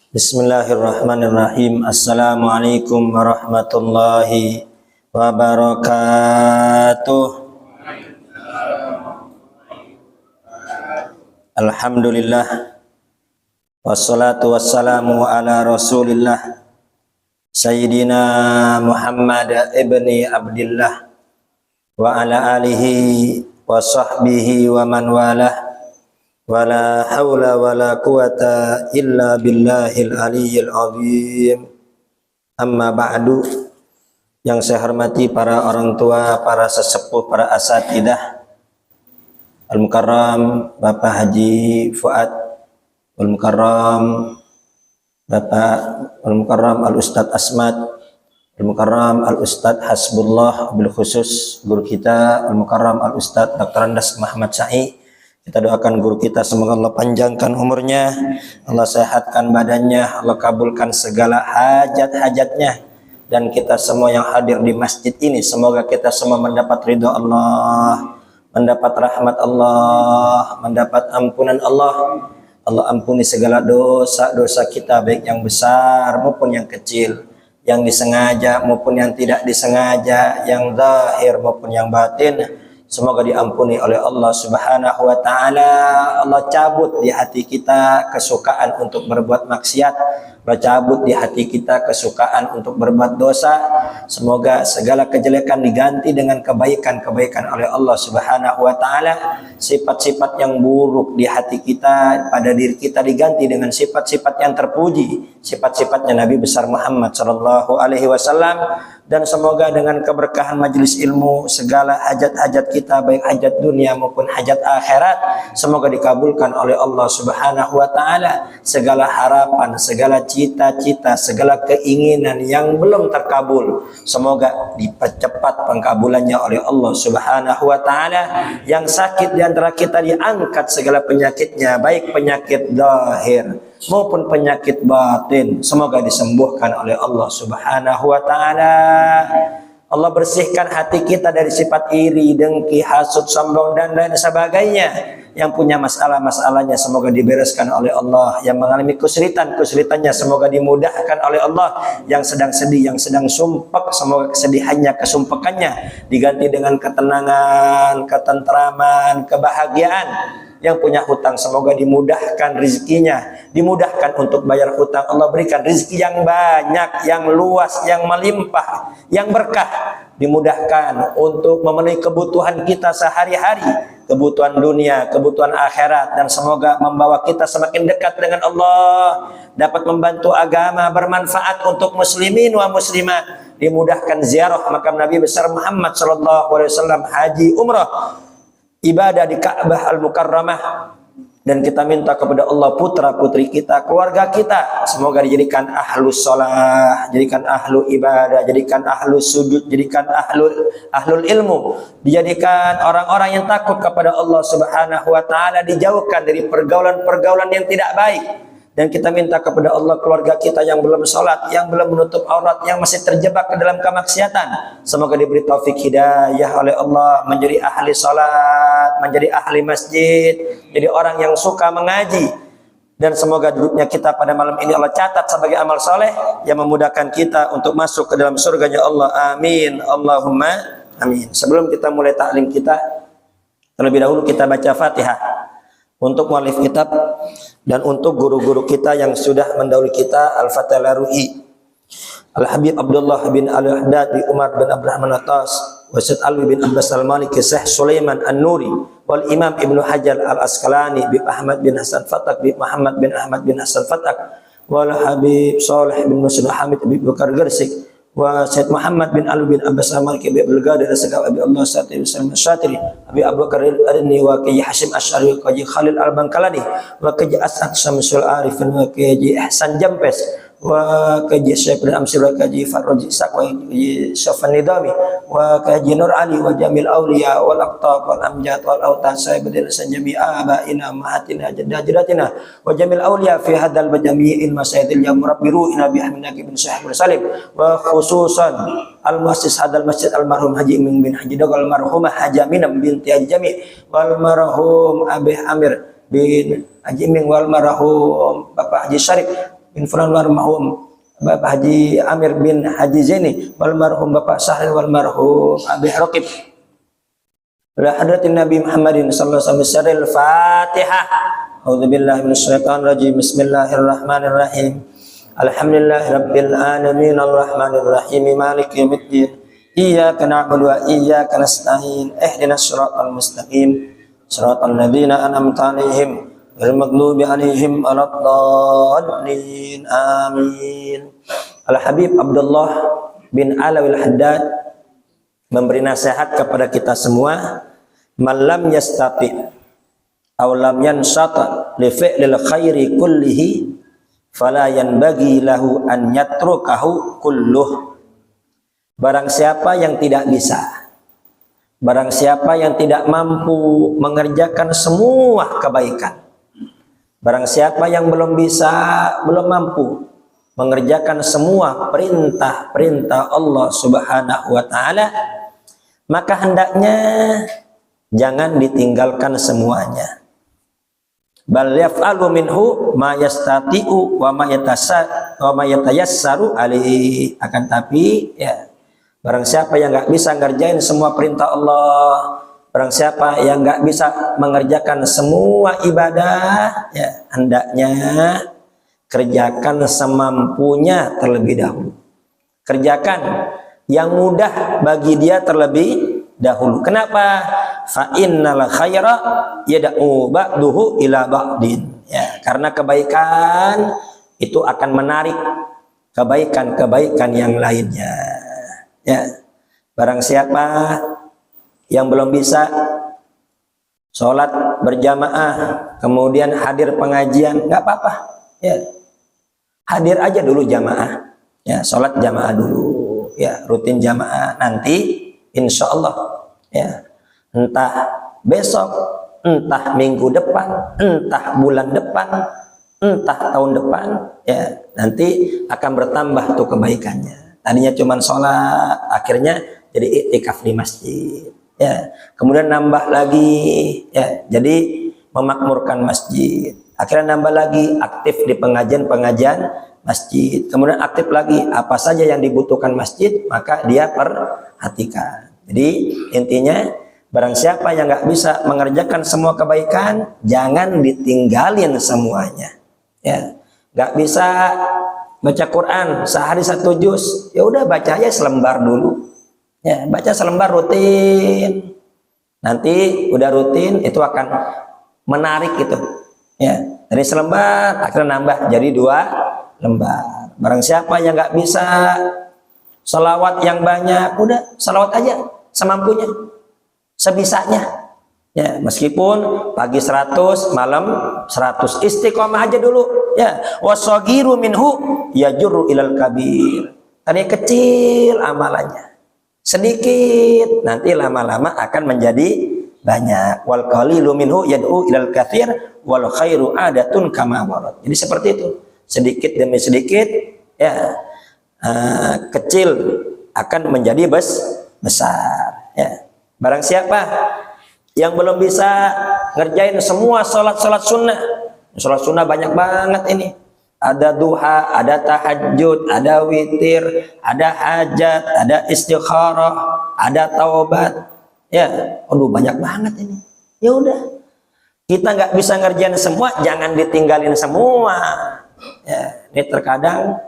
Bismillahirrahmanirrahim. Assalamualaikum warahmatullahi wabarakatuh. Alhamdulillah. Wassalatu wassalamu ala rasulillah Sayyidina Muhammad ibni Abdillah wa ala alihi wa sahbihi wa man walah. Wala haula wala quwata illa billahil aliyyil azim. Amma ba'du. Yang saya hormati para orang tua, para sesepuh, para asatidah, Al-Mukarram Bapak Haji Fuad, Al-Mukarram Bapak Al-Mukarram Al-Ustadz Asmad, Al-Mukarram Al-Ustadz Hasbullah, bil khusus guru kita Al-Mukarram Al-Ustadz Dr. Andas Muhammad Sa'i. Kita doakan guru kita, semoga Allah panjangkan umurnya, Allah sehatkan badannya, Allah kabulkan segala hajat-hajatnya. Dan kita semua yang hadir di masjid ini, semoga kita semua mendapat ridho Allah, mendapat rahmat Allah, mendapat ampunan Allah. Allah ampuni segala dosa-dosa kita, baik yang besar maupun yang kecil, yang disengaja maupun yang tidak disengaja, yang zahir maupun yang batin. Semoga diampuni oleh Allah Subhanahu wa ta'ala. Allah cabut di hati kita kesukaan untuk berbuat maksiat, Allah cabut di hati kita kesukaan untuk berbuat dosa. Semoga segala kejelekan diganti dengan kebaikan-kebaikan oleh Allah Subhanahu wa ta'ala. Sifat-sifat yang buruk di hati kita, pada diri kita, diganti dengan sifat-sifat yang terpuji, sifat-sifatnya Nabi besar Muhammad sallallahu alaihi wasallam. Dan semoga dengan keberkahan majelis ilmu, segala hajat-hajat kita, baik hajat dunia maupun hajat akhirat, semoga dikabulkan oleh Allah Subhanahu wa ta'ala. Segala harapan, segala cita-cita, segala keinginan yang belum terkabul, semoga dipercepat pengkabulannya oleh Allah Subhanahu wa ta'ala. Yang sakit di antara kita diangkat segala penyakitnya, baik penyakit zahir maupun penyakit batin, semoga disembuhkan oleh Allah Subhanahu wa ta'ala. Allah bersihkan hati kita dari sifat iri, dengki, hasud, sombong, dan lain sebagainya. Yang punya masalah-masalahnya semoga dibereskan oleh Allah. Yang mengalami kesulitan-kesulitannya semoga dimudahkan oleh Allah. Yang sedang sedih, yang sedang sumpek, semoga kesedihannya, kesumpekannya diganti dengan ketenangan, ketentraman, kebahagiaan. Yang punya hutang semoga dimudahkan rezekinya, dimudahkan untuk bayar hutang. Allah berikan rezeki yang banyak, yang luas, yang melimpah, yang berkah. Dimudahkan untuk memenuhi kebutuhan kita sehari-hari, kebutuhan dunia, kebutuhan akhirat. Dan semoga membawa kita semakin dekat dengan Allah, dapat membantu agama, bermanfaat untuk muslimin wa muslimat. Dimudahkan ziarah makam Nabi besar Muhammad sallallahu alaihi wasallam, haji, umrah, ibadah di Ka'bah Al-Mukarramah. Dan kita minta kepada Allah putra-putri kita, keluarga kita, semoga dijadikan ahlus sholah, jadikan ahlu ibadah, jadikan ahlus sujud, jadikan ahlul ilmu, dijadikan orang-orang yang takut kepada Allah Subhanahu wa ta'ala, dijauhkan dari pergaulan-pergaulan yang tidak baik. Dan kita minta kepada Allah keluarga kita yang belum sholat, yang belum menutup aurat, yang masih terjebak ke dalam kemaksiatan, semoga diberi taufik hidayah oleh Allah menjadi ahli sholat, menjadi ahli masjid, jadi orang yang suka mengaji. Dan semoga duduknya kita pada malam ini Allah catat sebagai amal soleh yang memudahkan kita untuk masuk ke dalam surganya Allah. Amin, Allahumma amin. Sebelum kita mulai taklim kita, terlebih dahulu kita baca Fatihah untuk mualif kitab dan untuk guru-guru kita yang sudah mendahului kita. Al-Fatihah Ruhi Al-Habib Abdullah bin Al-Haddad bin Umar bin Abdurrahman Atas, Wasid Alwi bin Abbas Al-Maliki, Syekh Sulaiman An-Nuri, wal Imam Ibnu Hajar Al-Asqalani, bi Ahmad bin Hasan Fatak, bi Muhammad bin Ahmad bin Hasan Fatak, wal Habib Saleh bin Muslim Hamid bin Bakar Gersik, wa Said Muhammad bin Ali bin Abbas Al-Maliki, bi Abdul Qadir As-Sagaf, bi Allah Satiri, bi Abu Bakar Al-Adni, wa Qiyyi Hashim Asy'ari, wa Qiyyi Khalil Al-Bankalani, wa Qiyyi As'ad Syamsul Arifin, wa Qiyyi Ihsan Jampes, wa Qiyyi Syekh bin Amsir, wa Qiyyi Farroji Ishaq, wa Qiyyi Sofan Nidami, wa Qiyyi Nur Ali, wa Jamil Auliya wal Aqtab wal Amjad wal Autan Sayyidina Sanjami Abaina Mahatina Jaddatina, wa Jamil Auliya fi hadal bajami'il masaidil ya murabbiru ina bihamdaki bin Syekh Salim, wa khususan al-muassis hadal masjid al-marhum Haji Iming bin Haji Dogal, marhumah Haji Aminam binti Haji Jami, wal marhum Abih Amir bin Haji Iming, wal marhum Bapak Haji Syarif, bin Fulan wal marhum Bapak Haji Amir bin Haji Zaini wal marhum Bapak Syahril wal marhum Abi Raqib ila hadratin Nabi Muhammadin sallallahu alaihi wasallam. Fatihah. A'udzubillahi minasyaitonir rajim. Bismillahirrahmanirrahim. Alhamdulillahirabbil alamin arrahmanir rahim maliki yaumiddin. Iyyaka na'budu wa iyyaka nasta'in. Ihdinas siratal mustaqim. Siratal ladzina an'amta 'alaihim ghairil maghdubi 'alaihim waladdallin. Amin. Al Habib Abdullah bin Alawil Haddad memberi nasihat kepada kita semua, malam yastati aw lam yansata li fi'lil khairi kullihi fala yanbaghi lahu an yatrukahu kulluh. Barang siapa yang tidak bisa, barang siapa yang tidak mampu mengerjakan semua kebaikan, barang siapa yang belum bisa, belum mampu mengerjakan semua perintah-perintah Allah Subhanahu wa taala, maka hendaknya jangan ditinggalkan semuanya. Bal yaf'alu minhu ma yastati'u wa ma yatayassaru alaihi. Akan tapi ya, barang siapa yang nggak bisa ngerjain semua perintah Allah, barang siapa yang nggak bisa mengerjakan semua ibadah, ya hendaknya kerjakan semampunya terlebih dahulu. Kerjakan yang mudah bagi dia terlebih dahulu. Kenapa? Fa innal khaira yad'u ba'duhu ila ba'din. Ya, karena kebaikan itu akan menarik kebaikan-kebaikan yang lainnya. Ya. Barang siapa yang belum bisa sholat berjamaah, kemudian hadir pengajian, nggak apa-apa. Ya. Hadir aja dulu jamaah. Ya, sholat jamaah dulu. Ya, rutin jamaah, nanti insya Allah ya, entah besok, entah minggu depan, entah bulan depan, entah tahun depan, ya nanti akan bertambah tuh kebaikannya. Tadinya cuma sholat, akhirnya jadi iktikaf di masjid, ya kemudian nambah lagi, ya jadi memakmurkan masjid, akhirnya nambah lagi aktif di pengajian-pengajian masjid, kemudian aktif lagi apa saja yang dibutuhkan masjid maka dia perhatikan. Jadi intinya barang siapa yang nggak bisa mengerjakan semua kebaikan, jangan ditinggalin semuanya. Ya, nggak bisa baca Quran sehari 1 juz, ya udah baca aja selembar dulu. Ya, baca selembar rutin. Nanti udah rutin itu akan menarik gitu. Ya, dari selembar akhirnya nambah jadi 2 lembar. Barang siapa yang nggak bisa salawat yang banyak, udah salawat aja semampunya, sebisanya. Ya, meskipun pagi 100, malam 100, istiqomah aja dulu. Ya, wasagiru minhu yajurru ilal kabir. Tadi kecil amalannya, sedikit, nanti lama-lama akan menjadi banyak. Wal qalilu minhu yad'u ilal katsir wal khairu adatun kama warad. Jadi seperti itu. Sedikit demi sedikit, ya kecil akan menjadi besar. Ya. Barang siapa yang belum bisa ngerjain semua sholat sunnah banyak banget ini. Ada duha, ada tahajud, ada witir, ada hajat, ada istikharah, ada taubat. Ya, aduh banyak banget ini. Ya udah, kita nggak bisa ngerjain semua, jangan ditinggalin semua. Ya, ini terkadang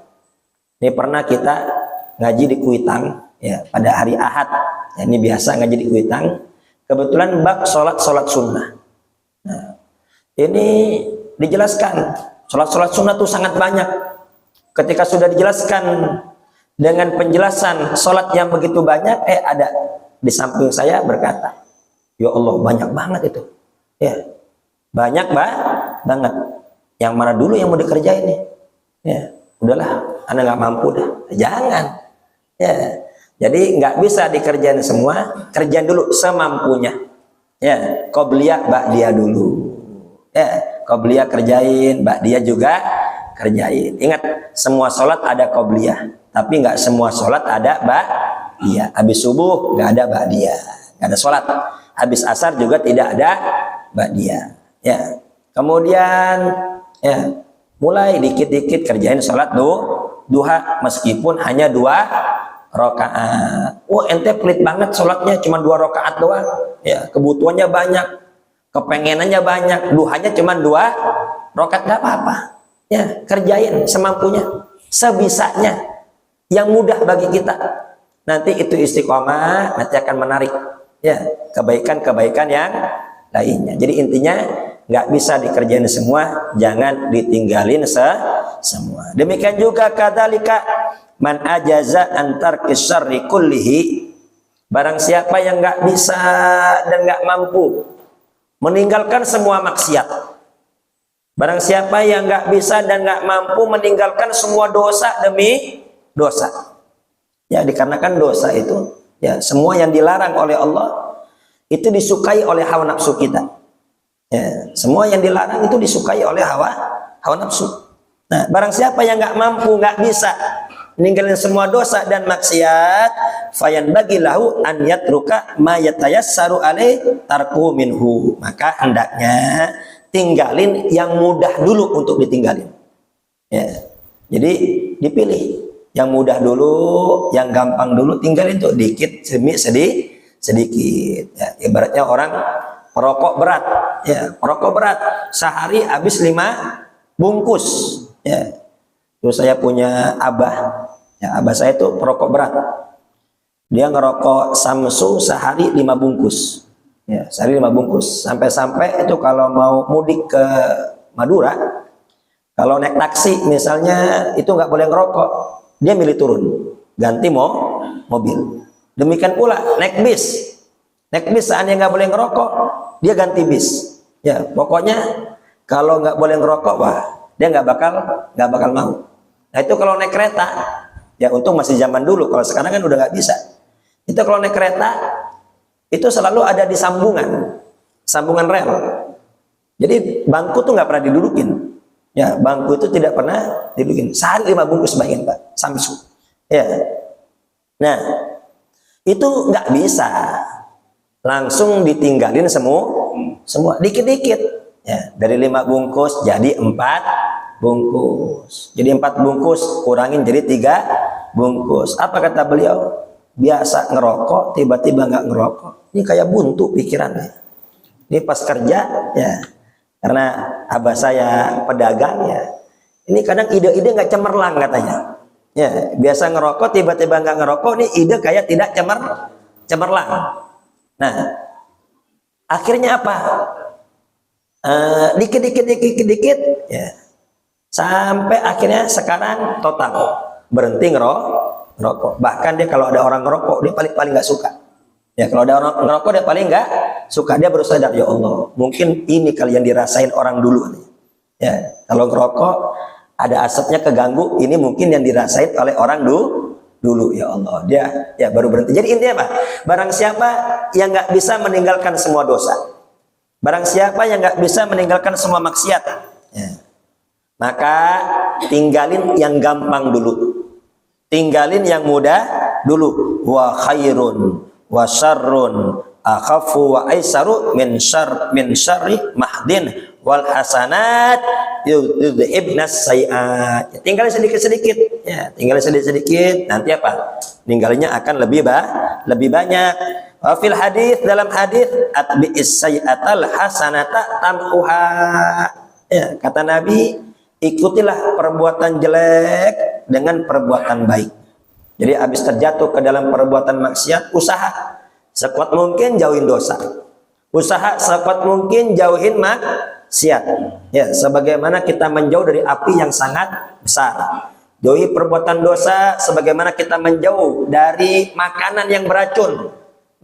ini pernah kita ngaji di Kuitang ya pada hari Ahad. Ya, ini biasa ngaji di Kuitang. Kebetulan bab sholat sunnah. Nah, ini dijelaskan sholat sunnah itu sangat banyak. Ketika sudah dijelaskan dengan penjelasan sholat yang begitu banyak, ada di samping saya berkata, ya Allah banyak banget itu. Ya, banyak banget. Yang mana dulu yang mau dikerjain nih? Ya, udahlah, Anda nggak mampu dah. Jangan. Ya, jadi nggak bisa dikerjain semua. Kerjain dulu semampunya. Ya, qobliyah ba'diyah dulu. Ya, qobliyah kerjain, ba'diyah juga kerjain. Ingat, semua sholat ada qobliyah, tapi nggak semua sholat ada ba'diyah. Habis subuh nggak ada ba'diyah, nggak ada sholat. Habis asar juga tidak ada ba'diyah. Ya, kemudian ya Mulai dikit-dikit kerjain sholat duha meskipun hanya 2 rakaat. Oh, ente pelit banget sholatnya cuma 2 rakaat doang. Ya, kebutuhannya banyak, kepengenannya banyak, duhanya cuma 2 rakaat, nggak apa-apa. Ya, kerjain semampunya, sebisanya, yang mudah bagi kita. Nanti itu istiqomah, nanti akan menarik ya kebaikan-kebaikan yang lainnya. Jadi intinya nggak bisa dikerjain semua, jangan ditinggalin semua. Demikian juga kadzalika man ajaza antar kisarri kullihi, barang siapa yang nggak bisa dan nggak mampu meninggalkan semua maksiat. Barang siapa yang nggak bisa dan nggak mampu meninggalkan semua dosa demi dosa. Ya, dikarenakan dosa itu ya semua yang dilarang oleh Allah itu disukai oleh hawa nafsu kita. Ya, semua yang dilarang itu disukai oleh hawa nafsu. Nah, barang siapa yang nggak mampu, nggak bisa meninggalkan semua dosa dan maksiat, fayan bagilahu an yatruka ma yatayassaru alai tarku minhu, maka hendaknya tinggalin yang mudah dulu untuk ditinggalin. Ya, jadi dipilih yang mudah dulu, yang gampang dulu, tinggalin tuh dikit demi sedikit. Ya, ibaratnya orang perokok berat, ya perokok berat sehari habis 5 bungkus. Ya, terus saya punya abah, ya abah saya tuh perokok berat. Dia ngerokok Samsu sehari 5 bungkus. Ya, sehari 5 bungkus. Sampai-sampai itu kalau mau mudik ke Madura, kalau naik taksi misalnya itu nggak boleh ngerokok, dia milih turun, ganti mobil. Demikian pula naik bis seandainya nggak boleh ngerokok, dia ganti bis. Ya, pokoknya kalau nggak boleh ngerokok, wah dia nggak bakal mau. Nah itu kalau naik kereta, ya untung masih zaman dulu. Kalau sekarang kan udah nggak bisa. Itu kalau naik kereta itu selalu ada di sambungan rel. Jadi bangku tuh nggak pernah didudukin. Ya, bangku itu tidak pernah didudukin. Sehari 5 bungkus bayangin Pak, Samsu. Ya. Nah, itu nggak bisa langsung ditinggalin semua dikit-dikit. Ya, dari 5 bungkus jadi 4 bungkus. Jadi 4 bungkus kurangin jadi 3 bungkus. Apa kata beliau? Biasa ngerokok, tiba-tiba nggak ngerokok. Ini kayak buntu pikirannya. Ini pas kerja, ya karena abah saya pedagang ya. Ini kadang ide-ide nggak cemerlang katanya. Ya, biasa ngerokok, tiba-tiba nggak ngerokok, ini ide kayak tidak cemerlang. Nah, akhirnya apa? Dikit, ya. Sampai akhirnya sekarang total berhenti ngerokok. Bahkan dia kalau ada orang ngerokok, dia paling nggak suka. Ya, kalau ada orang ngerokok dia paling nggak suka. Dia baru sadar, ya Allah, mungkin ini kali yang dirasain orang dulu. Ya, kalau ngerokok ada asapnya keganggu, ini mungkin yang dirasain oleh orang dulu. Ya Allah, dia ya baru berhenti. Jadi intinya apa? Barang siapa yang nggak bisa meninggalkan semua dosa, barang siapa yang nggak bisa meninggalkan semua maksiat, ya, maka tinggalin yang gampang dulu, tinggalin yang mudah dulu. Wa khairun wa syarrun akhafu wa aisaru min syarri mahdin wal hasanat yudhibnas sayiat. Tinggalin sedikit-sedikit, ya, tinggalin sedikit-sedikit, nanti apa? Ninggalinnya akan lebih banyak. Wa fil hadis, dalam hadis, atbi'is sayiatal hasanata tamhuha. Ya, kata Nabi, ikutilah perbuatan jelek dengan perbuatan baik. Jadi habis terjatuh ke dalam perbuatan maksiat, usaha sekuat mungkin jauhin dosa. Usaha sekuat mungkin jauhin maksiat. Ya, sebagaimana kita menjauh dari api yang sangat besar. Jauhi perbuatan dosa sebagaimana kita menjauh dari makanan yang beracun.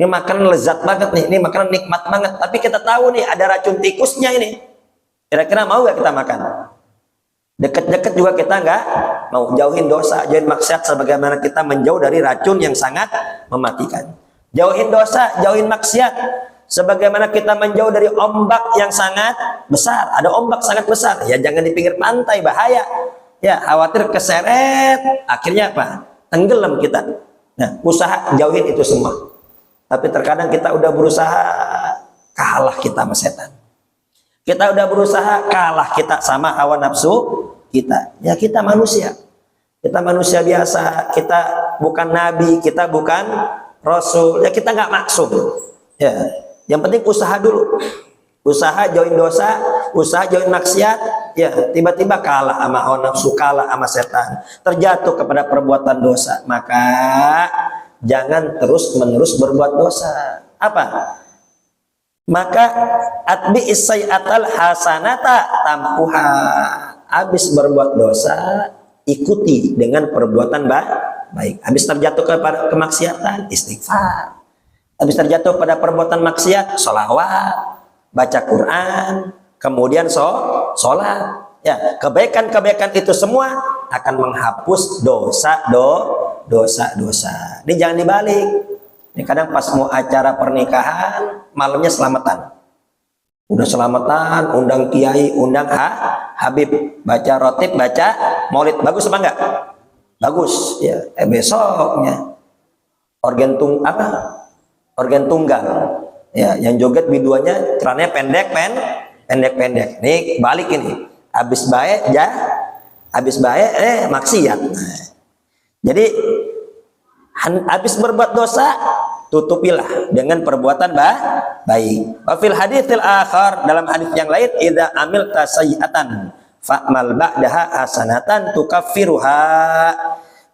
Ini makanan lezat banget nih, ini makanan nikmat banget. Tapi kita tahu nih ada racun tikusnya ini. Kira-kira mau gak kita makan? Deket-deket juga kita nggak mau. Jauhin dosa, jauhin maksiat sebagaimana kita menjauh dari racun yang sangat mematikan. Jauhin dosa, jauhin maksiat sebagaimana kita menjauh dari ombak yang sangat besar. Ada ombak sangat besar, ya jangan di pinggir pantai, bahaya. Ya, khawatir keseret, akhirnya apa? Tenggelam kita. Nah, usaha jauhin itu semua. Tapi terkadang kita udah berusaha, kalah kita sama setan. Kita udah berusaha, kalah kita sama hawa kita? Ya kita manusia. Kita manusia biasa, kita bukan nabi, kita bukan rasul. Ya kita nggak maksum. Ya, yang penting usaha dulu. Usaha join dosa, usaha join maksiat, ya tiba-tiba kalah sama hawa nafsu, kalah sama setan, terjatuh kepada perbuatan dosa. Maka jangan terus-menerus berbuat dosa. Apa? Maka atbi isayyatal hasanata tampuha. Habis berbuat dosa, ikuti dengan perbuatan baik. Habis terjatuh kepada kemaksiatan, istighfar. Habis terjatuh pada perbuatan maksiat, sholawat, baca Quran, kemudian sholat. Ya, kebaikan-kebaikan itu semua akan menghapus dosa-dosa. Ini jangan dibalik. Ini kadang pas mau acara pernikahan, malamnya selamatan. Udah selamatan, undang kiai, undang habib, baca rotib, baca maulid. Bagus apa enggak? Bagus. Ya, besoknya organ tunggal. Ya, yang joget biduannya celananya pendek. Nih balik ini. Habis baik maksiat. Nah, jadi habis berbuat dosa, tutupilah dengan perbuatan baik. Wa fil haditsil akhar, dalam hadis yang lain, idza amilta sayyi'atan fa'mal ba'daha hasanatan tukaffiruha.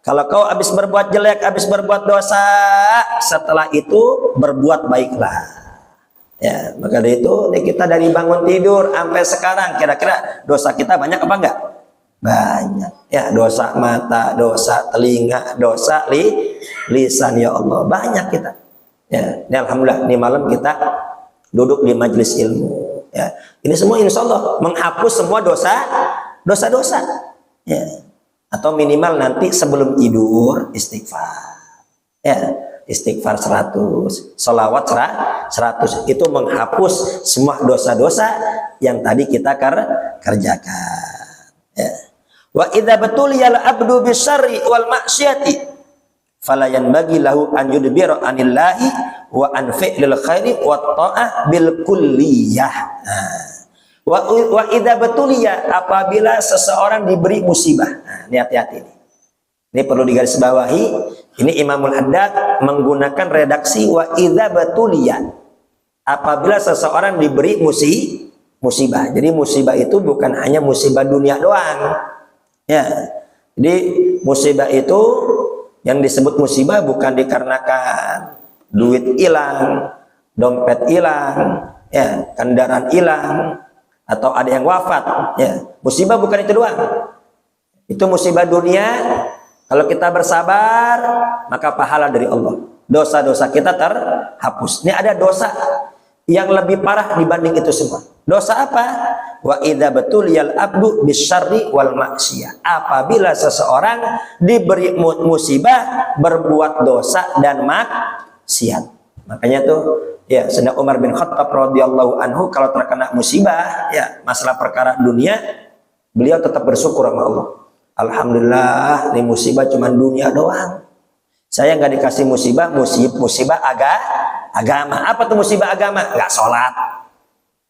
Kalau kau habis berbuat jelek, habis berbuat dosa, setelah itu berbuat baiklah. Ya, maka dari itu kita dari bangun tidur sampai sekarang kira-kira dosa kita banyak apa enggak? Banyak. Ya, dosa mata, dosa telinga, dosa lisan, ya Allah, banyak kita. Ya, ini alhamdulillah ini malam kita duduk di majelis ilmu. Ya, ini semua insya Allah menghapus semua dosa-dosa. Ya. Atau minimal nanti sebelum tidur istighfar. Ya, istighfar 100, sholawat 100, itu menghapus semua dosa-dosa yang tadi kita kerjakan. Ya. Wa idza batuliyal abdu bisyarri wal maksiati fala yanbaghi lahu an yudbira anillahi wa an fi'lil khairi wa ta'ah bil kulliyah. Wa idza batuliya, apabila seseorang diberi musibah. Nah, ini hati-hati ini. Ini perlu digarisbawahi. Ini Imamul Haddad menggunakan redaksi wa idza batuliya. Apabila seseorang diberi musibah. Jadi musibah itu bukan hanya musibah dunia doang. Ya. Jadi musibah itu yang disebut musibah bukan dikarenakan duit hilang, dompet hilang, ya, kendaraan hilang, atau ada yang wafat. Ya. Musibah bukan itu doang. Itu musibah dunia. Kalau kita bersabar, maka pahala dari Allah. Dosa-dosa kita terhapus. Ini ada dosa yang lebih parah dibanding itu semua. Dosa apa? Wa idza batuliyal abdu bisyarri wal maksiyah. Apabila seseorang diberi musibah berbuat dosa dan maksiat. Makanya tuh ya, Sayyidina Umar bin Khattab radhiyallahu anhu kalau terkena musibah, ya, masalah perkara dunia, beliau tetap bersyukur sama Allah. Alhamdulillah, ini musibah cuma dunia doang. Saya nggak dikasih musibah agama. Apa tuh musibah agama? Nggak sholat.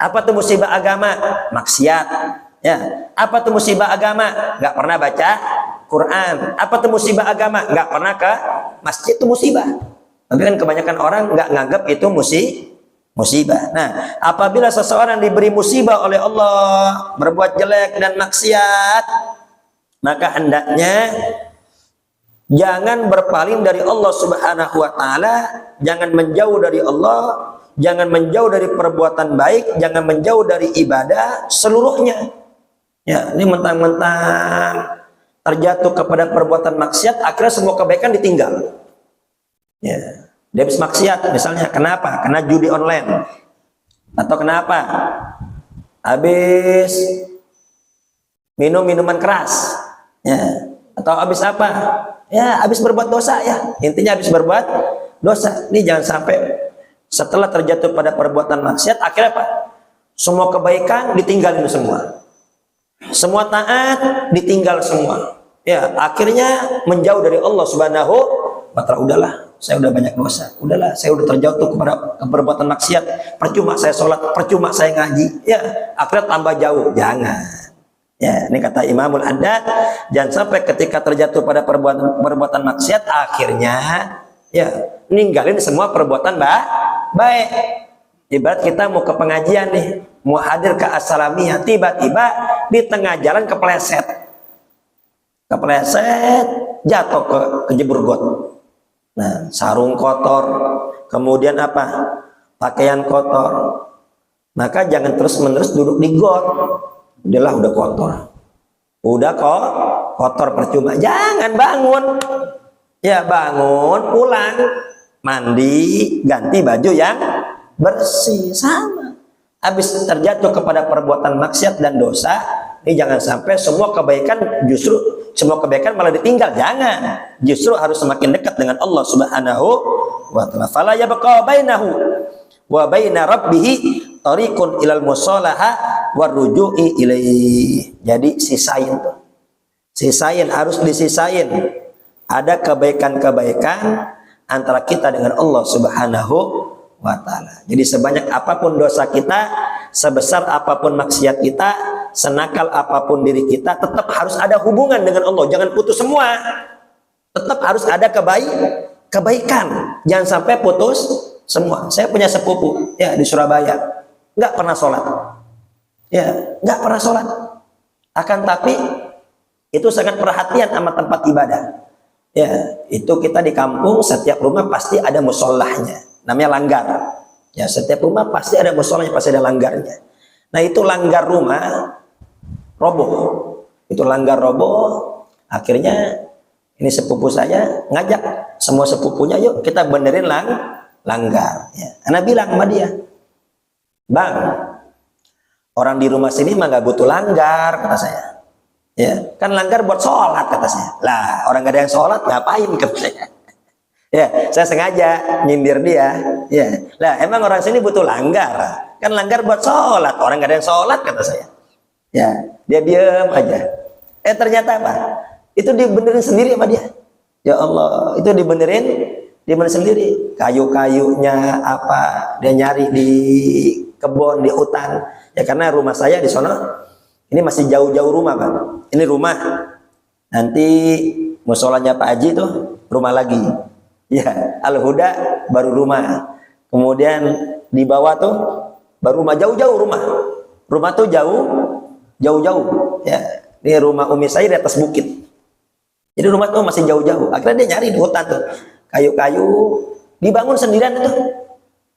Apa tuh musibah agama? Maksiat. Ya. Apa tuh musibah agama? Nggak pernah baca Quran. Apa tuh musibah agama? Nggak pernah ke masjid, itu musibah. Tapi kan kebanyakan orang nggak nganggap itu musibah. Nah, apabila seseorang diberi musibah oleh Allah, berbuat jelek dan maksiat, maka hendaknya jangan berpaling dari Allah Subhanahu wa taala, jangan menjauh dari Allah, jangan menjauh dari perbuatan baik, jangan menjauh dari ibadah seluruhnya. Ya, ini mentang-mentang terjatuh kepada perbuatan maksiat, akhirnya semua kebaikan ditinggal. Ya, dia habis maksiat misalnya, kenapa? Karena judi online. Atau kenapa? Habis minum minuman keras. Ya, atau habis apa? Ya, habis berbuat dosa, ya. Intinya habis berbuat dosa. Ini jangan sampai setelah terjatuh pada perbuatan maksiat, akhirnya apa? Semua kebaikan ditinggalin semua. Semua taat ditinggal semua. Ya, akhirnya menjauh dari Allah Subhanahu wa taala. Udahlah, saya udah banyak dosa. Udahlah, saya udah terjatuh kepada perbuatan maksiat. Percuma saya sholat, percuma saya ngaji. Ya, akhirnya tambah jauh. Jangan. Ya, ini kata Imamul Haddad, jangan sampai ketika terjatuh pada perbuatan maksiat akhirnya ya ninggalin semua perbuatan baik. Ibarat kita mau ke pengajian nih, mau hadir ke As-Salamiyah, tiba-tiba di tengah jalan kepleset, jatuh ke kejebur got. Nah, sarung kotor, kemudian apa? Pakaian kotor. Maka jangan terus-menerus duduk di got. Udahlah, udah kotor. Udah kok kotor percuma. Jangan bangun. Ya bangun, pulang, mandi, ganti baju yang bersih, sama. Habis terjatuh kepada perbuatan maksiat dan dosa, ini jangan sampai semua kebaikan malah ditinggal. Jangan. Justru harus semakin dekat dengan Allah Subhanahu wa taala. Fala yabqa bainahu wa baina rabbih tariqun ilal musalaha warruju'i ilaihi. Jadi sisain tuh. Harus disisain. Ada kebaikan-kebaikan antara kita dengan Allah Subhanahu wa taala. Jadi sebanyak apapun dosa kita, sebesar apapun maksiat kita, senakal apapun diri kita, tetap harus ada hubungan dengan Allah. Jangan putus semua. Tetap harus ada kebaikan. Jangan sampai putus semua. Saya punya sepupu ya di Surabaya, nggak pernah sholat. Ya, nggak pernah sholat. Akan tapi itu sangat perhatian sama tempat ibadah. Ya, itu kita di kampung, setiap rumah pasti ada musolahnya, namanya langgar. Ya, setiap rumah pasti ada musolahnya, pasti ada langgarnya. Nah, itu langgar rumah roboh. Itu langgar roboh. Akhirnya ini sepupu saya ngajak semua sepupunya, yuk kita benerin langgar. Ya. Anak bilang sama dia, Bang, orang di rumah sini mah nggak butuh langgar, kata saya. Ya, kan langgar buat sholat, kata saya. Lah, orang gak ada yang sholat, ngapain, kata saya. Ya, saya sengaja nyindir dia. Ya, lah emang orang sini butuh langgar. Kan langgar buat sholat, orang gak ada yang sholat, kata saya. Ya, dia diem aja. Ternyata apa? Itu dibenerin sendiri sama dia. Ya Allah, itu dibenerin sendiri. Kayu-kayunya apa, dia nyari di kebun, di hutan. Ya karena rumah saya di sana. Ini masih jauh-jauh rumah, Pak. Ini rumah. Nanti musolanya Pak Haji tuh rumah lagi. Ya, Al-Huda baru rumah. Kemudian di bawah tuh baru rumah, jauh-jauh rumah. Rumah tuh jauh-jauh. Ya, ini rumah Umi saya di atas bukit. Jadi rumah tuh masih jauh-jauh. Akhirnya dia nyari di hutan tuh. Kayu-kayu dibangun sendirian tuh.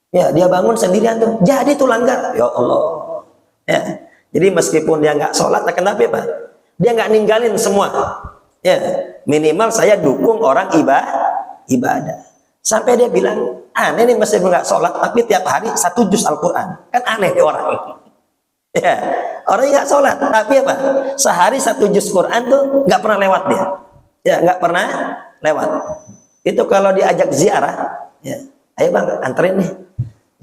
Ya, dia bangun sendirian tuh. Jadi tuh langgar. Ya Allah. Ya. Jadi meskipun dia nggak sholat, akan tapi apa? Dia nggak ninggalin semua. Ya, minimal saya dukung orang ibadah. Sampai dia bilang, aneh nih meskipun nggak sholat, tapi tiap hari 1 juz Al-Quran. Kan aneh nih orang. Ya, orang nggak sholat, tapi apa? Sehari 1 juz Quran tuh nggak pernah lewat dia. Ya, nggak pernah lewat. Itu kalau diajak ziarah, ya, ayo bang, anterin nih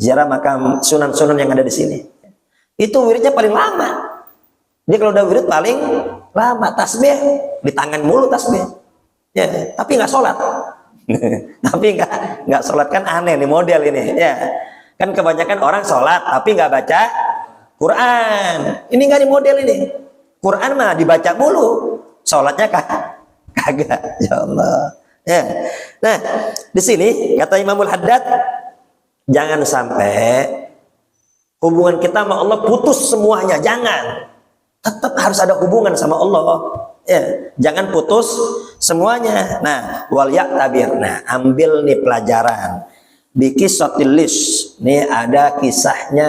ziarah makam sunan-sunan yang ada di sini. Itu wiridnya paling lama. Dia kalau udah wirid paling lama, tasbih di tangan mulu tasbih. Ya, tapi nggak sholat. Tapi nggak sholat, kan aneh nih model ini. Ya, kan kebanyakan orang sholat tapi nggak baca Quran. Ini nggak di model ini. Quran mah dibaca mulu, sholatnya kagak. Ya Allah. Ya. Nah, di sini kata Imamul Haddad, jangan sampai hubungan kita sama Allah putus semuanya. Jangan. Tetap harus ada hubungan sama Allah. Ya, jangan putus semuanya. Nah, wal yaktabir. Nah, ambil nih pelajaran. Bikisatil lis. Nih ada kisahnya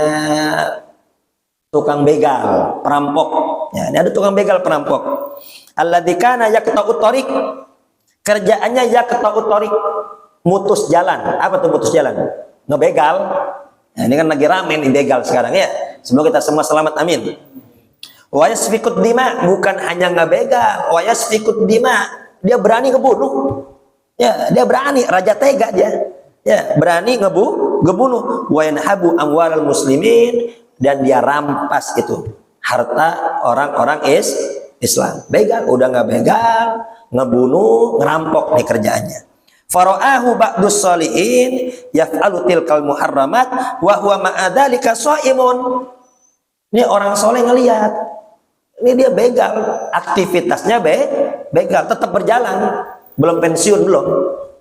tukang begal, perampok. Ya, ini ada tukang begal perampok. Alladzi kana yaqta'ut thariq. Kerjaannya yaqta'ut thariq, mutus jalan. Apa tuh mutus jalan? Ngebegal. Nah, ini kan lagi rame nih begal sekarang ya. Semoga kita semua selamat, amin. Wa yasfikut dima, bukan hanya ngebegal, wa yasfikut dima, dia berani ngebunuh. Ya, dia berani, raja tega dia. Ya, berani ngebunuh. Wa yanhabu amwalal muslimin, dan dia rampas itu harta orang-orang Islam. Begal, udah nggak begal, ngebunuh, ngerampok nih kerjaannya. Fara'ahu ba'dus sholihin yaf'alu tilkal muharramat wa huwa ma'adzalika shaimun. Ini orang soleh ngelihat Ini dia begal, aktivitasnya begal, tetap berjalan, belum pensiun belum,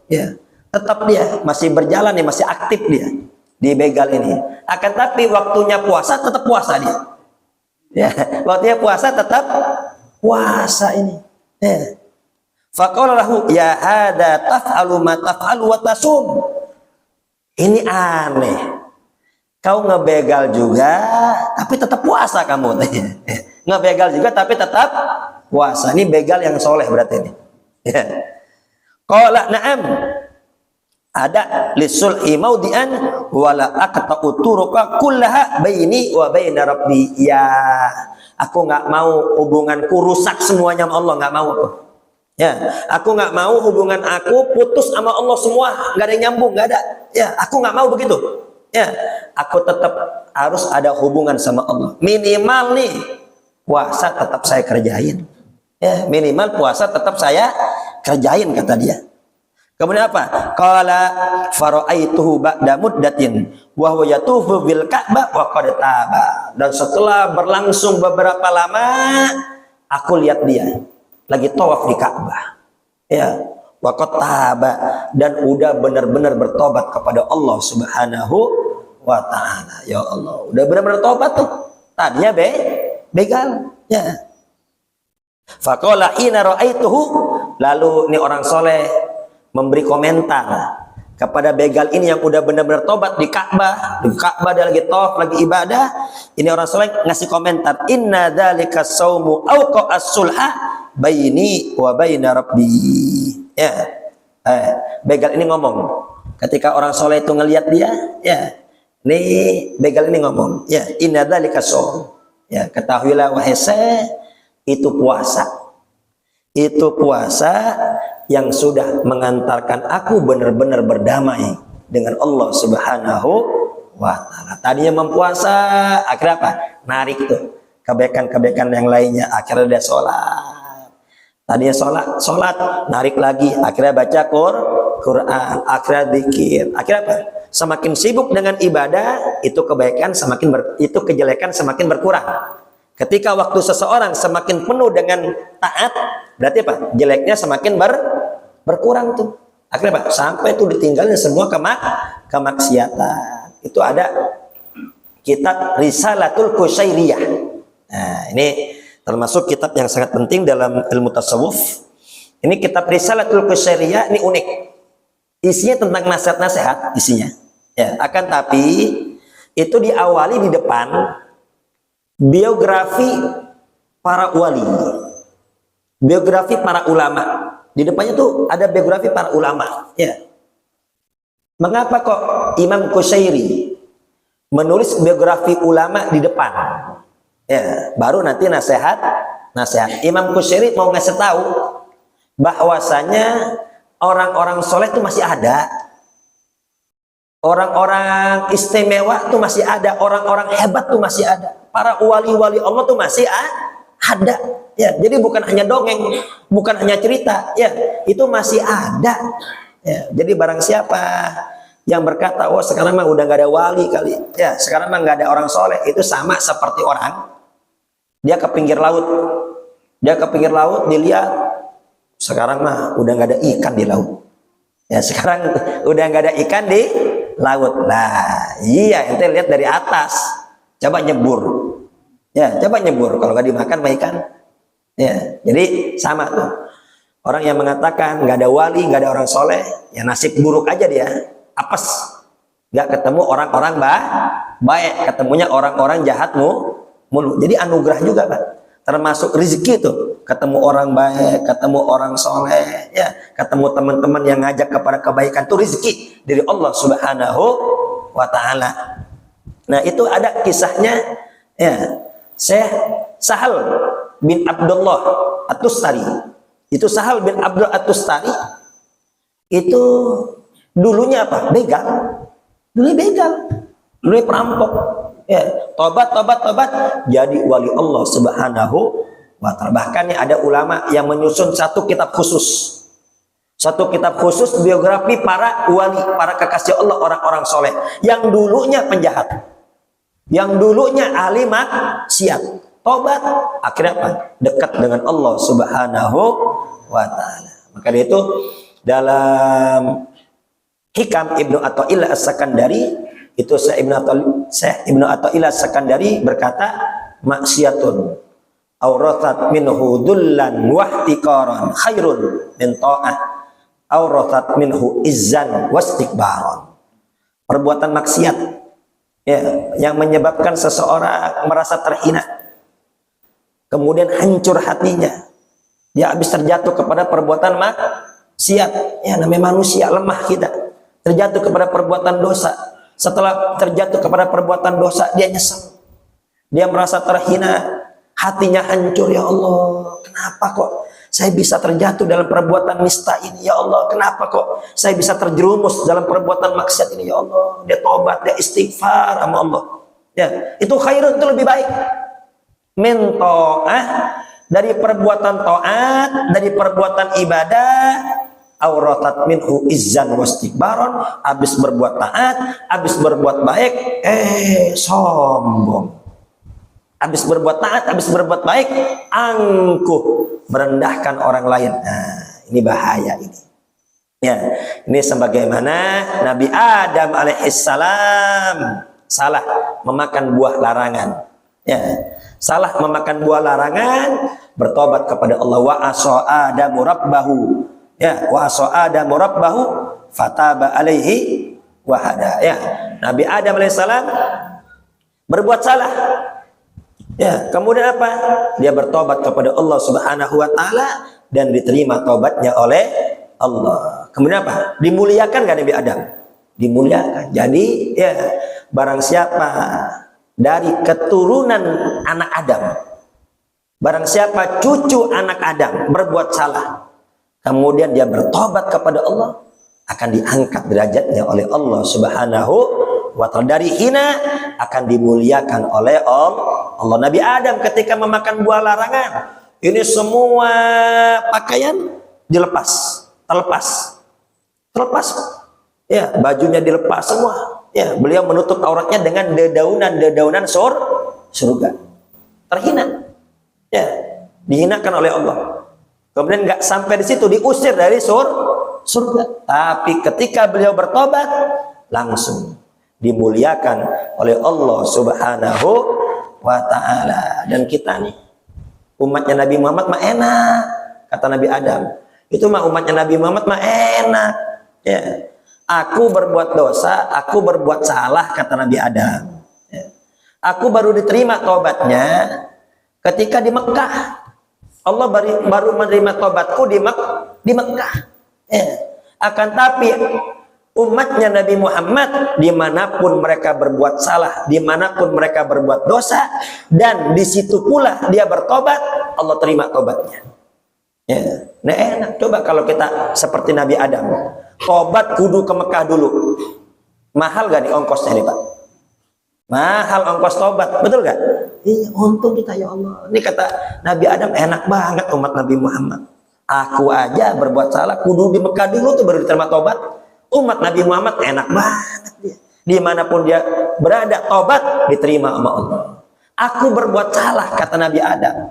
ya, tetap dia masih berjalan nih, masih aktif dia di begal ini. Akan tapi waktunya puasa tetap puasa dia, ya, waktunya puasa tetap puasa ini. Ya. Faqala lahu ya hada taf'alu ma taf'alu wa tasum. Ini aneh. Kau ngebegal juga tapi tetap puasa kamu. Ngebegal juga tapi tetap puasa. Ini begal yang soleh berarti ini. Ya. Qala na'am. Ada lisulhi maudian wala aqta'u turuqa kullaha baini wa baina rabbi. Ya, aku nggak mau hubunganku rusak semuanya sama Allah, nggak mau aku. Ya, aku nggak mau hubungan aku putus sama Allah semua, nggak ada yang nyambung, nggak ada. Ya, aku nggak mau begitu. Ya, aku tetap harus ada hubungan sama Allah. Minimal nih puasa tetap saya kerjain. Ya, minimal puasa tetap saya kerjain kata dia. Kemudian apa? Qala fara'aituhu ba'da muddatin wa huwa yatufu bil Ka'bah wa qad taba. Dan setelah berlangsung beberapa lama, aku lihat dia lagi tawaf di Ka'bah. Ya, wa qad taba, dan udah benar-benar bertobat kepada Allah Subhanahu wa ta'ala. Ya Allah, udah benar-benar tobat tuh. Tadinya begal. Ya. Faqala ina ra'aituhu, lalu ini orang soleh memberi komentar kepada begal ini yang udah benar-benar tobat di Ka'bah. Di Ka'bah dia lagi tawaf, lagi ibadah. Ini orang soleh ngasih komentar, inna dzalika saumu auqa as-sulha baini wa baina rabbi. Ya. Begal ini ngomong. Ketika orang soleh itu ngelihat dia, ya. Nih begal ini ngomong, ya, inna dzalika saum. Ya, ketahuilah wahai saya, itu puasa. Itu puasa yang sudah mengantarkan aku benar-benar berdamai dengan Allah Subhanahu wa taala. Tadinya mempuasa, akhirnya apa? Narik tuh kebaikan-kebaikan yang lainnya, akhirnya dia sholat. Tadinya sholat, narik lagi, akhirnya baca Quran, akhirnya zikir. Akhirnya apa? Semakin sibuk dengan ibadah, itu kebaikan itu kejelekan semakin berkurang. Ketika waktu seseorang semakin penuh dengan taat, berarti apa? Jeleknya semakin berkurang tuh. Akhirnya apa? Sampai itu ditinggalin semua kemaksiatan. Itu ada kitab Risalatul Qusyairiyah. Nah, ini termasuk kitab yang sangat penting dalam ilmu tasawuf. Ini kitab Risalatul Qusyairiyah, ini unik. Isinya tentang nasihat-nasihat isinya. Ya, akan tapi itu diawali di depan biografi para wali, biografi para ulama. Di depannya tuh ada biografi para ulama. Ya. Mengapa kok Imam Qusyairi menulis biografi ulama di depan? Ya, baru nanti nasihat. Imam Qusyairi mau ngasih tahu bahwasanya orang-orang soleh itu masih ada. Orang-orang istimewa itu masih ada, orang-orang hebat itu masih ada, para wali-wali Allah itu masih ada. Ya, jadi bukan hanya dongeng, bukan hanya cerita, ya, itu masih ada. Ya, jadi barang siapa yang berkata, oh sekarang mah udah nggak ada wali kali, ya, sekarang mah nggak ada orang soleh, itu sama seperti orang dia ke pinggir laut, dilihat sekarang mah udah nggak ada ikan di laut. Ya, sekarang udah nggak ada ikan di laut. Lah, iya, ente lihat dari atas. Coba nyebur. Ya, coba nyebur. Kalau nggak dimakan mah ikan. Ya, jadi sama tuh. Orang yang mengatakan nggak ada wali, nggak ada orang soleh, ya nasib buruk aja dia. Apes. Nggak ketemu orang-orang baik, ketemunya orang-orang jahat mulu. Jadi anugerah juga, Pak. Termasuk rezeki tuh, ketemu orang baik, ketemu orang soleh, ya, ketemu teman-teman yang ngajak kepada kebaikan, itu rezeki dari Allah Subhanahu wa taala. Nah, itu ada kisahnya, ya, Syekh Sahal bin Abdullah At-Tustari. Itu Sahal bin Abdullah At-Tustari itu dulunya apa? Begal. Dulunya perampok. Ya, tobat jadi wali Allah Subhanahu wa taala. Bahkan ada ulama yang menyusun satu kitab khusus biografi para wali, para kekasih Allah, orang-orang soleh yang dulunya penjahat, yang dulunya ahli maksiat, tobat, akhirnya apa? Dekat dengan Allah Subhanahu wa taala. Maka itu dalam Hikam Ibnu Athaillah As-Sakandari itu Syekh Ibnu Athaillah As-Sakandari berkata, maksiatun aurathat minhu dullan wahtiqaran khairun min ta'ah aurathat minhu izzan wastikbaran. Perbuatan maksiat ya, yang menyebabkan seseorang merasa terhina, kemudian hancur hatinya, dia habis terjatuh kepada perbuatan maksiat. Ya, namanya manusia lemah, kita terjatuh kepada perbuatan dosa. Setelah terjatuh kepada perbuatan dosa, dia nyesel, dia merasa terhina, hatinya hancur. Ya Allah, kenapa kok saya bisa terjatuh dalam perbuatan nista ini? Ya Allah, kenapa kok saya bisa terjerumus dalam perbuatan maksiat ini? Ya Allah, dia tobat, dia istighfar sama Allah. Ya, itu khairun, itu lebih baik. Min ta'ah, dari perbuatan taat, dari perbuatan ibadah, auratat minhu izzan wastikbaron, habis berbuat taat, habis berbuat baik, sombong. Habis berbuat taat, habis berbuat baik, angkuh, merendahkan orang lain. Nah, ini bahaya ini. Ya, ini sebagaimana Nabi Adam alaihissalam salah memakan buah larangan. Ya, salah memakan buah larangan, bertobat kepada Allah. Wa asa Adamu rabbahu. Ya, wa asa Adamu rabbahu fataba alaihi wa hada. Ya, Nabi Adam alaihissalam berbuat salah. Ya, kemudian apa? Dia bertobat kepada Allah Subhanahu wa taala dan diterima tobatnya oleh Allah. Kemudian apa? Dimuliakan gak Nabi Adam? Dimuliakan. Jadi ya, barang siapa dari keturunan anak Adam, barang siapa cucu anak Adam berbuat salah, kemudian dia bertobat kepada Allah, akan diangkat derajatnya oleh Allah Subhanahu wa ta'ala. Dari hina akan dimuliakan oleh Allah. Nabi Adam ketika memakan buah larangan, ini semua pakaian terlepas. Ya, bajunya dilepas semua. Ya, beliau menutup auratnya dengan dedaunan surga. Terhina. Ya, dihinakan oleh Allah. Kemudian nggak sampai di situ, diusir dari surga. Tapi ketika beliau bertobat, langsung dimuliakan oleh Allah Subhanahu wa ta'ala. Dan kita nih, umatnya Nabi Muhammad mah enak, kata Nabi Adam. Itu mah umatnya Nabi Muhammad mah enak. Ya, aku berbuat dosa, aku berbuat salah, kata Nabi Adam. Ya. Aku baru diterima tobatnya ketika di Mekah. Allah baru menerima tobatku di Mekah. Ya. Akan tapi umatnya Nabi Muhammad, dimanapun mereka berbuat salah, dimanapun mereka berbuat dosa, dan di situ pula dia bertobat, Allah terima tobatnya. Ya, nah enak. Coba kalau kita seperti Nabi Adam, tobat kudu ke Mekah dulu. Mahal gak nih ongkosnya nih Pak? Mahal ongkos tobat, betul gak? Iya, untung kita ya Allah. Ini kata Nabi Adam, enak banget umat Nabi Muhammad. Aku aja berbuat salah, kudu di Mekah dulu tuh baru diterima tobat. Umat Nabi Muhammad enak banget dia. Dimanapun dia berada, tobat diterima sama Allah. Aku berbuat salah, kata Nabi Adam,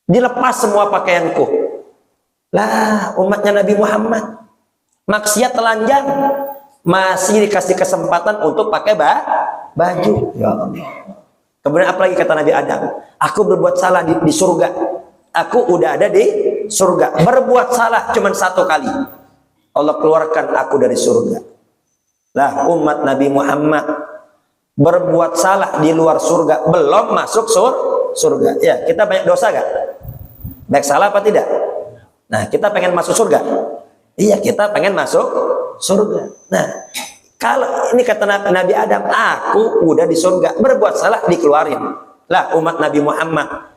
dilepas semua pakaianku. Lah, umatnya Nabi Muhammad maksiat telanjang, masih dikasih kesempatan untuk pakai baju. Ya Allah. Kemudian apa lagi kata Nabi Adam? Aku berbuat salah di surga. Aku udah ada di surga. Berbuat salah cuma satu kali, Allah keluarkan aku dari surga. Lah, umat Nabi Muhammad berbuat salah di luar surga, belum masuk surga. Ya, kita banyak dosa gak? Baik salah apa tidak? Nah, kita pengen masuk surga. Iya, kita pengen masuk surga. Nah, kalau ini kata Nabi Adam, aku udah di surga, berbuat salah dikeluarin. Lah, umat Nabi Muhammad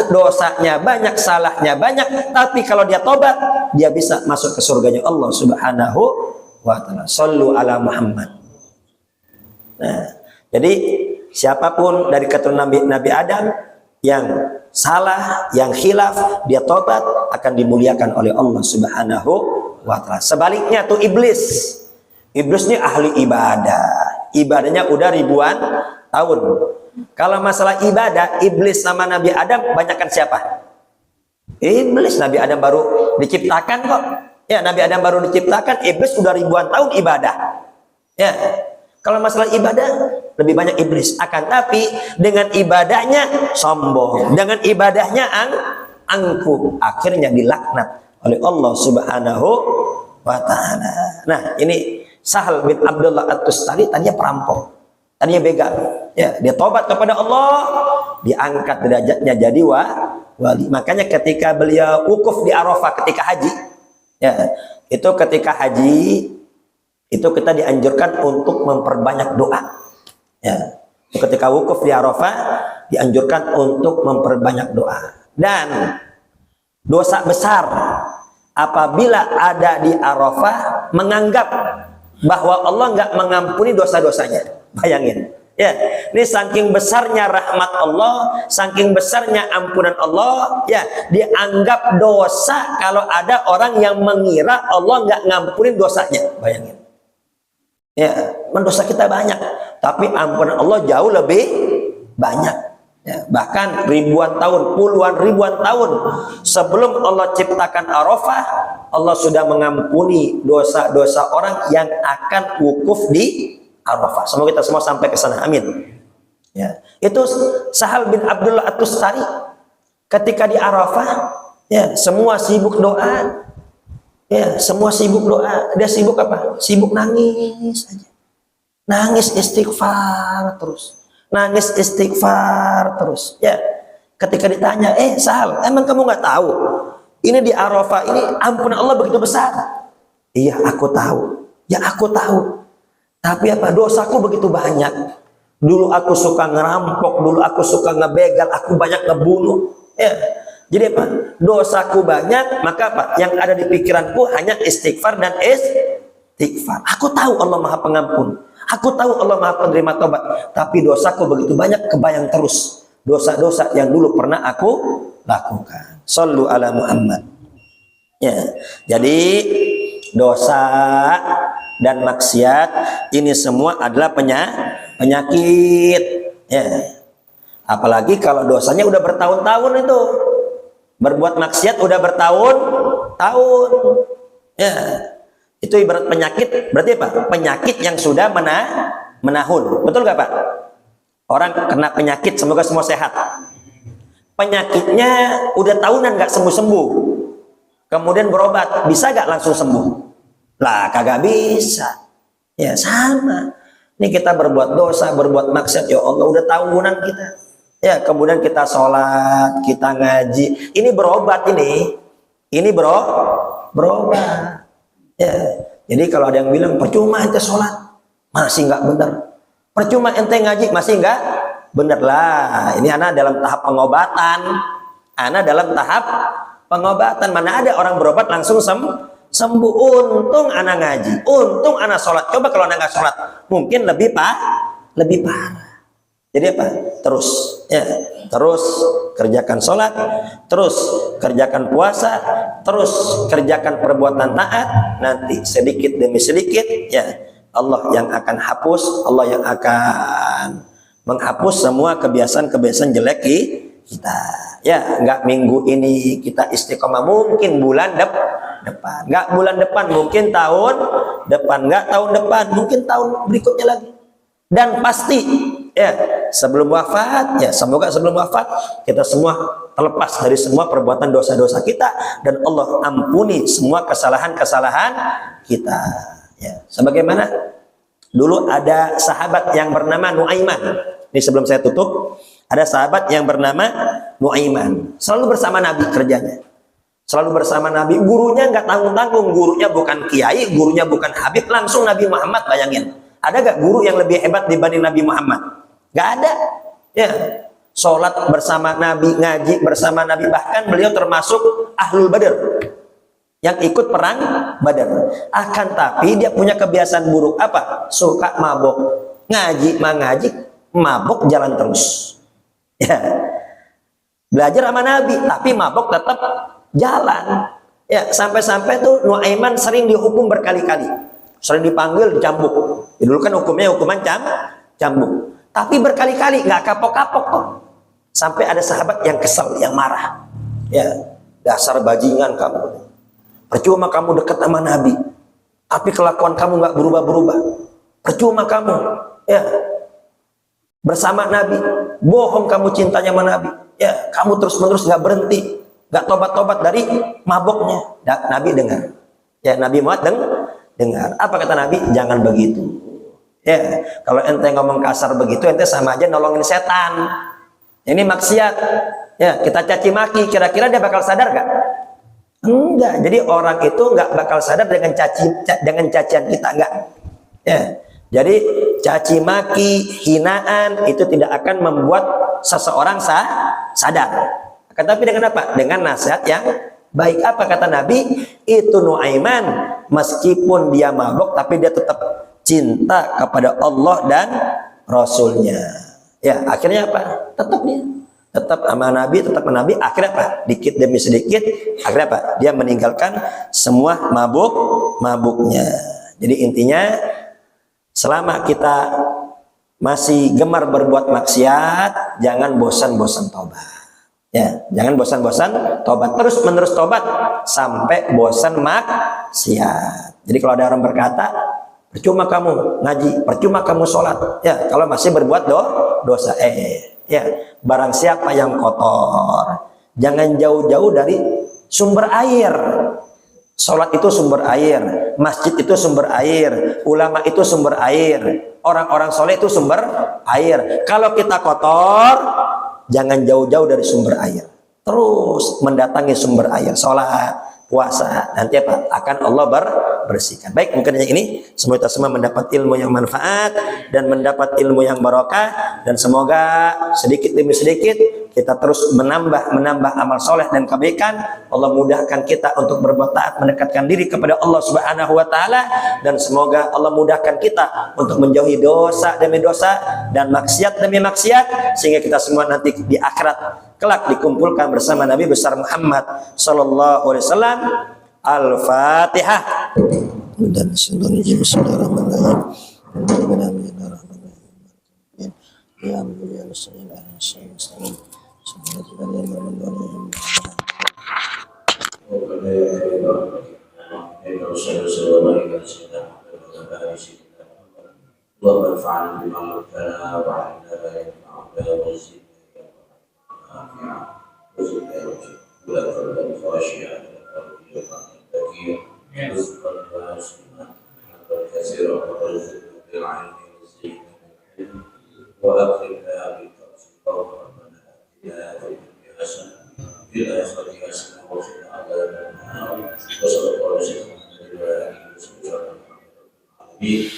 dosanya banyak, salahnya banyak, tapi kalau dia tobat, dia bisa masuk ke surganya Allah Subhanahu wa ta'ala. Shallu ala Muhammad. Nah, jadi siapapun dari keturunan Nabi Adam yang salah, yang khilaf, dia tobat, akan dimuliakan oleh Allah Subhanahu wa ta'ala. Sebaliknya tuh Iblis ini ahli ibadah, ibadahnya udah ribuan tahun. Kalau masalah ibadah, iblis sama Nabi Adam banyakkan siapa? Iblis. Nabi Adam baru diciptakan kok. Ya, Nabi Adam baru diciptakan, iblis udah ribuan tahun ibadah. Ya. Kalau masalah ibadah lebih banyak iblis. Akan tapi dengan ibadahnya sombong, dengan ibadahnya angkuh, akhirnya dilaknat oleh Allah Subhanahu wa taala. Nah, ini Sahal bin Abdullah At-Tustari tadinya perampok, tadinya begal. Ya, dia tobat kepada Allah, diangkat derajatnya jadi wali. Makanya ketika beliau wukuf di Arafah ketika haji, ya, itu ketika haji itu kita dianjurkan untuk memperbanyak doa. Ya, ketika wukuf di Arafah dianjurkan untuk memperbanyak doa. Dan dosa besar apabila ada di Arafah menganggap bahwa Allah nggak mengampuni dosa-dosanya. Bayangin, ya, ini saking besarnya rahmat Allah, saking besarnya ampunan Allah, ya, dianggap dosa kalau ada orang yang mengira Allah nggak ngampunin dosanya. Bayangin, ya, mendosa kita banyak, tapi ampunan Allah jauh lebih banyak. Ya, bahkan ribuan tahun, puluhan ribuan tahun sebelum Allah ciptakan Arafah, Allah sudah mengampuni dosa-dosa orang yang akan wukuf di Arafah. Semoga kita semua sampai ke sana. Amin. Ya, itu Sahal bin Abdullah At-Tustari ketika di Arafah, ya, semua sibuk doa. Ya, semua sibuk doa. Dia sibuk apa? Sibuk nangis aja. Nangis istighfar terus. Nangis istighfar terus. Ya, ketika ditanya, Sahal, emang kamu nggak tahu ini di Arafah ini ampunan Allah begitu besar? Iya, aku tahu. Ya, aku tahu. Tapi apa, dosaku begitu banyak. Dulu aku suka ngerampok, dulu aku suka ngebegal, aku banyak ngebunuh. Ya, jadi apa? Dosaku banyak, maka apa? Yang ada di pikiranku hanya istighfar dan istighfar. Aku tahu Allah Maha Pengampun. Aku tahu Allah Maha Penerima Tobat, tapi dosaku begitu banyak, kebayang terus dosa-dosa yang dulu pernah aku lakukan. Shallu ala Muhammad. Ya, jadi dosa dan maksiat ini semua adalah penyakit. Ya, apalagi kalau dosanya udah bertahun-tahun itu, berbuat maksiat udah bertahun-tahun. Ya. Itu ibarat penyakit, berarti apa? Penyakit yang sudah menahun. Betul gak Pak? Orang kena penyakit, semoga semua sehat. Penyakitnya udah tahunan gak sembuh-sembuh. Kemudian berobat, bisa gak langsung sembuh? Lah, kagak bisa. Ya, sama. Ini kita berbuat dosa, berbuat maksiat, ya Allah, udah tahunan kita. Ya, kemudian kita sholat, kita ngaji. Ini berobat ini. Ini berobat. Ya, jadi kalau ada yang bilang percuma ente sholat masih nggak benar, percuma ente ngaji masih nggak benar lah. Ini anak dalam tahap pengobatan, Mana ada orang berobat langsung sembuh. Untung anak ngaji, untung anak sholat. Coba kalau anak nggak sholat, mungkin lebih parah. Jadi apa? Terus kerjakan sholat, terus kerjakan puasa, terus kerjakan perbuatan taat. Nanti sedikit demi sedikit, ya, Allah yang akan hapus, Allah yang akan menghapus semua kebiasaan-kebiasaan jelek kita. Ya, nggak minggu ini kita istiqomah, mungkin bulan depan, nggak bulan depan, mungkin tahun depan, nggak tahun depan, mungkin tahun berikutnya lagi. Dan pasti, ya, sebelum wafat, ya, semoga sebelum wafat kita semua terlepas dari semua perbuatan dosa-dosa kita dan Allah ampuni semua kesalahan-kesalahan kita. Ya, sebagaimana dulu ada sahabat yang bernama Nuaiman. Ini sebelum saya tutup, ada sahabat yang bernama Nuaiman, selalu bersama Nabi kerjanya. Selalu bersama Nabi, gurunya nggak tanggung-tanggung, gurunya bukan kiai, gurunya bukan habib, langsung Nabi Muhammad. Bayangin, ada gak guru yang lebih hebat dibanding Nabi Muhammad? Gak ada. Ya, sholat bersama Nabi, ngaji bersama Nabi, bahkan beliau termasuk Ahlul Badr yang ikut perang Badar. Akan tapi dia punya kebiasaan buruk apa? Suka mabok. Ngaji, mabok jalan terus. Ya, belajar sama Nabi, tapi mabok tetap jalan. Ya, sampai-sampai tuh Nuaiman sering dihukum berkali-kali. Sering dipanggil, dicambuk. Dulu kan hukumnya hukuman cambuk. Tapi berkali-kali nggak kapok-kapok kok. Sampai ada sahabat yang kesal, yang marah. Ya, dasar bajingan kamu. Percuma kamu dekat sama Nabi, tapi kelakuan kamu nggak berubah-berubah. Percuma kamu, ya, bersama Nabi, bohong kamu cintanya sama Nabi. Ya, kamu terus-menerus nggak berhenti, nggak tobat-tobat dari maboknya. Nabi dengar. Ya, Nabi Muhammad dengar. Apa kata Nabi? Jangan begitu. Ya, kalau ente ngomong kasar begitu, ente sama aja nolongin setan. Ini maksiat. Ya, kita caci maki, kira-kira dia bakal sadar gak? Enggak. Jadi orang itu nggak bakal sadar dengan cacian kita, enggak. Ya. Jadi caci maki, hinaan itu tidak akan membuat seseorang sadar. Tetapi dengan apa? Dengan nasihat yang baik. Apa kata Nabi? Itu Nuaiman, meskipun dia mabuk tapi dia tetap cinta kepada Allah dan Rasulnya. Ya, akhirnya apa? Tetap sama Nabi, tetap sama Nabi. Akhirnya apa? Dikit demi sedikit, akhirnya apa? Dia meninggalkan semua mabuknya. Jadi intinya, selama kita masih gemar berbuat maksiat, jangan bosan-bosan tobat. Ya, jangan bosan-bosan tobat, terus menerus tobat sampai bosan maksiat. Jadi kalau ada orang berkata, percuma kamu ngaji, percuma kamu sholat, ya kalau masih berbuat dosa. Ya, barang siapa yang kotor, jangan jauh-jauh dari sumber air. Sholat itu sumber air, masjid itu sumber air, ulama itu sumber air, orang-orang soleh itu sumber air. Kalau kita kotor, jangan jauh-jauh dari sumber air, terus mendatangi sumber air, sholat, puasa, nanti apa? Akan Allah bersihkan. Baik, mungkin hanya ini. Semoga kita semua mendapat ilmu yang manfaat dan mendapat ilmu yang barokah, dan semoga sedikit demi sedikit kita terus menambah amal soleh dan kebaikan. Allah mudahkan kita untuk berbuat taat, mendekatkan diri kepada Allah Subhanahu wa taala, dan semoga Allah mudahkan kita untuk menjauhi dosa demi dosa dan maksiat demi maksiat, sehingga kita semua nanti di akhirat kelak dikumpulkan bersama Nabi besar Muhammad sallallahu alaihi wasallam. Al-Fatihah. Di